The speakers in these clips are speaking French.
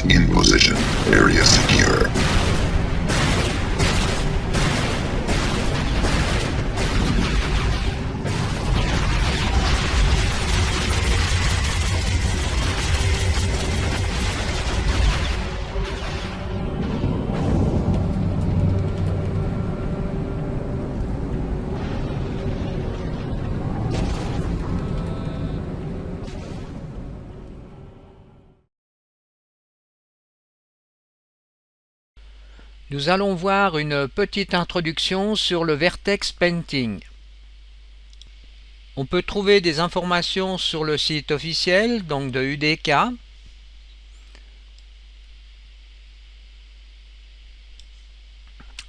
in position. Area secure. Nous allons voir une petite introduction sur le Vertex Painting. On peut trouver des informations sur le site officiel donc de UDK.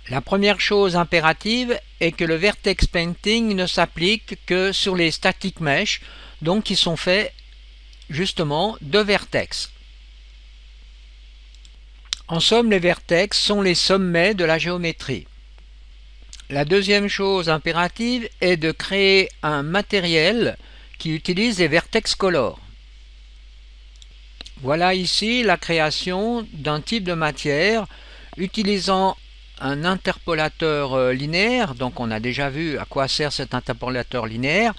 La première chose impérative est que le Vertex Painting ne s'applique que sur les static mesh, donc qui sont faits justement de vertex. En somme, les vertex sont les sommets de la géométrie. La deuxième chose impérative est de créer un matériel qui utilise les vertex color. Voilà ici la création d'un type de matière utilisant un interpolateur linéaire, donc on a déjà vu à quoi sert cet interpolateur linéaire,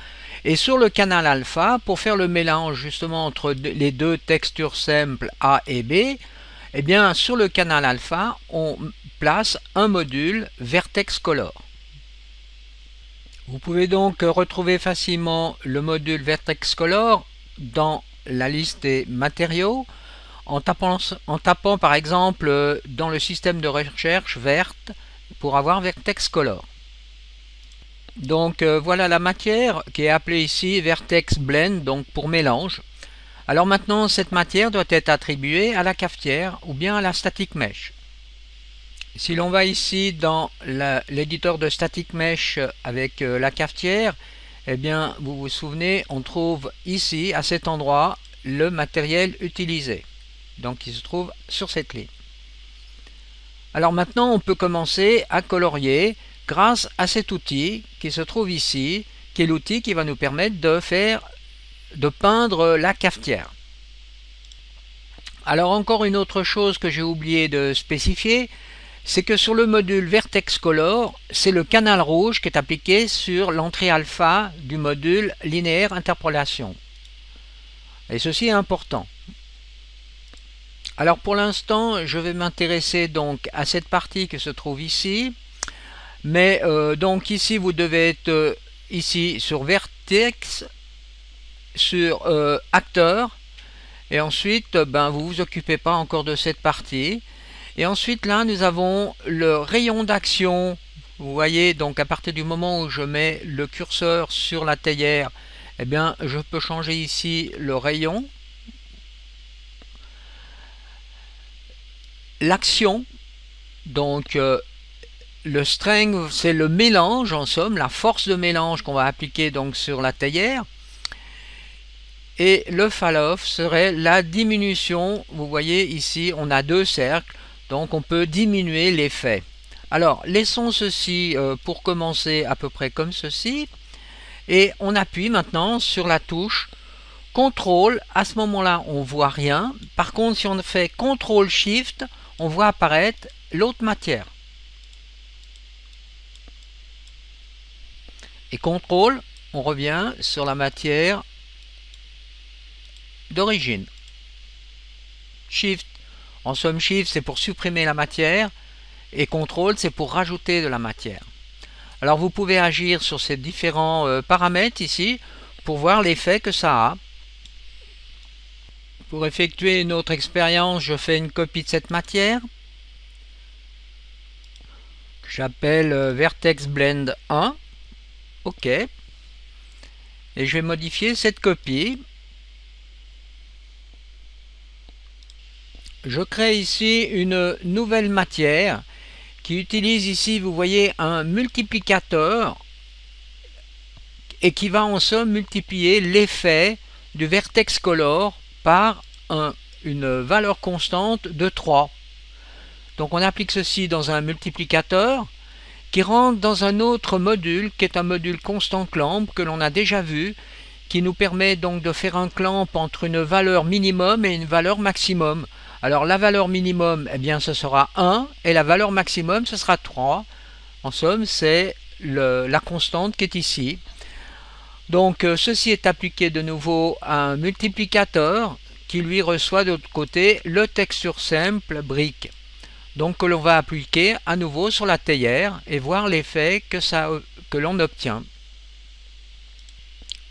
et sur le canal alpha, pour faire le mélange justement entre les deux textures simples A et B, eh bien, sur le canal alpha, on place un module Vertex Color. Vous pouvez donc retrouver facilement le module Vertex Color dans la liste des matériaux en tapant par exemple dans le système de recherche verte pour avoir Vertex Color. Donc voilà la matière qui est appelée ici Vertex Blend, donc pour mélange. Alors maintenant, cette matière doit être attribuée à la cafetière ou bien à la static mesh. Si l'on va ici dans l'éditeur de static mesh avec la cafetière, eh bien, vous vous souvenez, on trouve ici, à cet endroit, le matériel utilisé. Donc, il se trouve sur cette ligne. Alors maintenant, on peut commencer à colorier grâce à cet outil qui se trouve ici, qui est l'outil qui va nous permettre de peindre la cafetière. Alors encore une autre chose que j'ai oublié de spécifier, c'est que sur le module Vertex Color, c'est le canal rouge qui est appliqué sur l'entrée alpha du module linéaire interpolation. Et ceci est important. Alors pour l'instant, je vais m'intéresser donc à cette partie qui se trouve ici. Mais donc ici, vous devez être ici sur Vertex, sur acteur, et ensuite vous vous occupez pas encore de cette partie, et ensuite là nous avons le rayon d'action. Vous voyez, donc à partir du moment où je mets le curseur sur la théière, eh bien je peux changer ici le rayon, l'action, donc le strength c'est le mélange, en somme la force de mélange qu'on va appliquer donc sur la théière. Et le fall-off serait la diminution. Vous voyez ici, on a deux cercles, donc on peut diminuer l'effet. Alors, laissons ceci pour commencer à peu près comme ceci. Et on appuie maintenant sur la touche CTRL. À ce moment-là, on ne voit rien. Par contre, si on fait CTRL-SHIFT, on voit apparaître l'autre matière. Et CTRL, on revient sur la matière d'origine. Shift, en somme Shift c'est pour supprimer la matière et CTRL c'est pour rajouter de la matière. Alors vous pouvez agir sur ces différents paramètres ici pour voir l'effet que ça a. Pour effectuer une autre expérience, je fais une copie de cette matière que j'appelle Vertex Blend 1. OK. Et je vais modifier cette copie. Je crée ici une nouvelle matière qui utilise ici, vous voyez, un multiplicateur et qui va en somme multiplier l'effet du Vertex Color par une valeur constante de 3. Donc on applique ceci dans un multiplicateur qui rentre dans un autre module qui est un module constant clamp que l'on a déjà vu, qui nous permet donc de faire un clamp entre une valeur minimum et une valeur maximum. Alors la valeur minimum, eh bien ce sera 1 et la valeur maximum ce sera 3. En somme, c'est la constante qui est ici. Donc ceci est appliqué de nouveau à un multiplicateur qui lui reçoit de l'autre côté le texture simple brique. Donc que l'on va appliquer à nouveau sur la théière et voir l'effet que l'on obtient.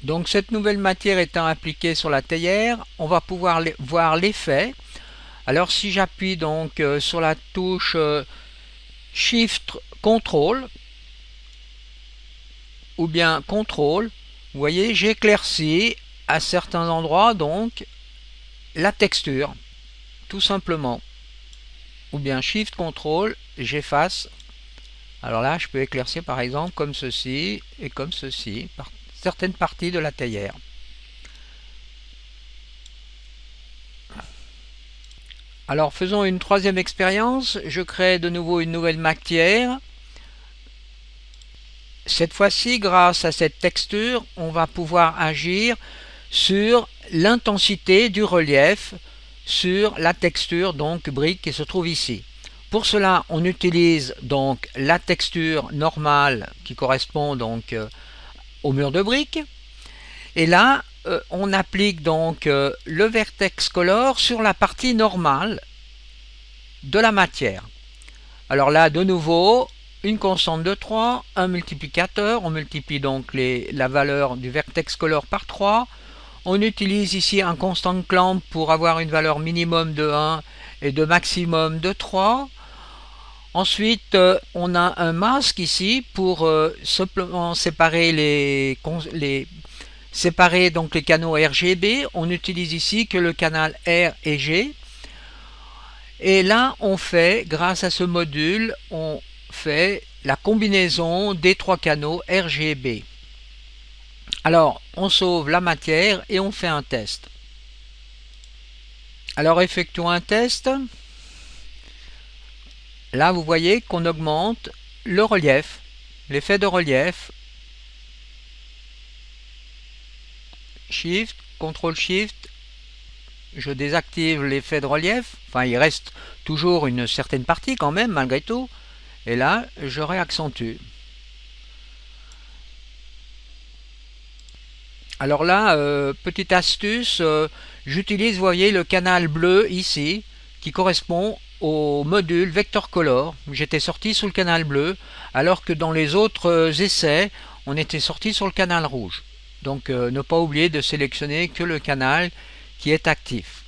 Donc cette nouvelle matière étant appliquée sur la théière, on va pouvoir voir l'effet. Alors si j'appuie donc sur la touche Shift Ctrl ou bien Ctrl, vous voyez, j'éclaircis à certains endroits donc la texture, tout simplement. Ou bien Shift Ctrl, j'efface. Alors là, je peux éclaircir par exemple comme ceci et comme ceci, par certaines parties de la théière. Alors faisons une troisième expérience. Je crée de nouveau une nouvelle matière. Cette fois-ci, grâce à cette texture, on va pouvoir agir sur l'intensité du relief sur la texture donc brique qui se trouve ici. Pour cela, on utilise donc la texture normale qui correspond donc au mur de brique. Et là, on applique donc le vertex color sur la partie normale de la matière. Alors là, de nouveau, une constante de 3, un multiplicateur, on multiplie donc la valeur du vertex color par 3. On utilise ici un constant clamp pour avoir une valeur minimum de 1 et de maximum de 3. Ensuite, on a un masque ici pour simplement séparer séparer donc les canaux RGB. On utilise ici que le canal R et G. Et là, on fait, grâce à ce module, on fait la combinaison des trois canaux RGB. Alors, on sauve la matière et on fait un test. Alors, effectuons un test. Là, vous voyez qu'on augmente le relief, l'effet de relief. Shift, CTRL SHIFT, je désactive l'effet de relief. Enfin, il reste toujours une certaine partie quand même, malgré tout. Et là, je réaccentue. Alors là, petite astuce, j'utilise, vous voyez, le canal bleu ici, qui correspond au module Vector Color. J'étais sorti sur le canal bleu, alors que dans les autres essais, on était sorti sur le canal rouge. Donc ne pas oublier de sélectionner que le canal qui est actif.